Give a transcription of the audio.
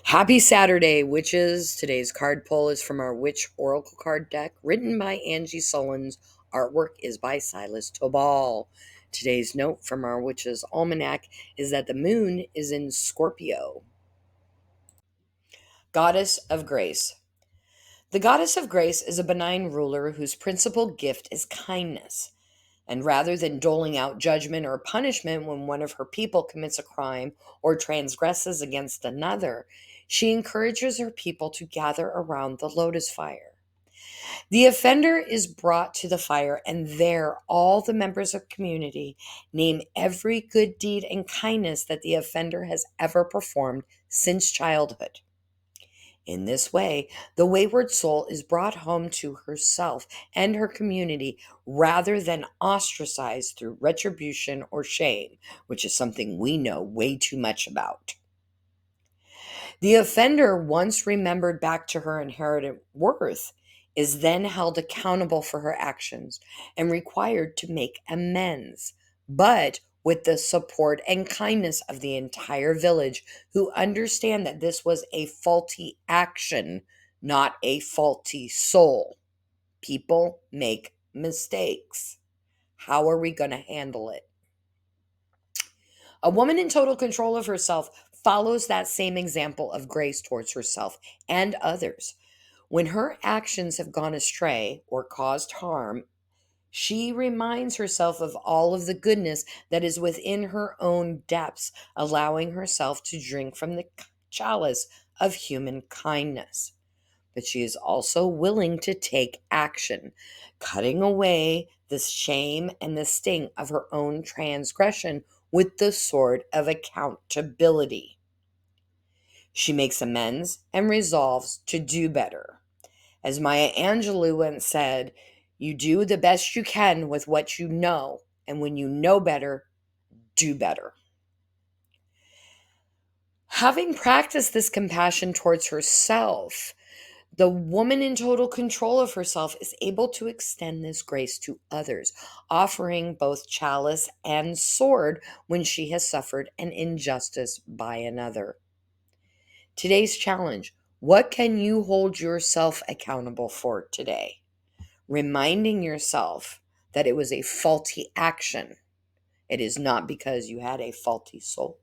Happy Saturday, witches. Today's card pull is from our Witch Oracle card deck, written by Angie Sullins. Artwork is by Silas Tobal. Today's note from our Witches Almanac is that the moon is in Scorpio. Goddess of Grace. The Goddess of Grace is a benign ruler whose principal gift is kindness. And rather than doling out judgment or punishment when one of her people commits a crime or transgresses against another, she encourages her people to gather around the lotus fire. The offender is brought to the fire, and there all the members of the community name every good deed and kindness that the offender has ever performed since childhood. In this way, the wayward soul is brought home to herself and her community rather than ostracized through retribution or shame, which is something we know way too much about. The offender, once remembered back to her inherent worth, is then held accountable for her actions and required to make amends, but with the support and kindness of the entire village, who understand that this was a faulty action, not a faulty soul. People make mistakes. How are we going to handle it? A woman in total control of herself follows that same example of grace towards herself and others. When her actions have gone astray or caused harm, she reminds herself of all of the goodness that is within her own depths, allowing herself to drink from the chalice of human kindness. But she is also willing to take action, cutting away the shame and the sting of her own transgression with the sword of accountability. She makes amends and resolves to do better. As Maya Angelou once said, you do the best you can with what you know, and when you know better, do better. Having practiced this compassion towards herself, the woman in total control of herself is able to extend this grace to others, offering both chalice and sword when she has suffered an injustice by another. Today's challenge: what can you hold yourself accountable for today? Reminding yourself that it was a faulty action. It is not because you had a faulty soul.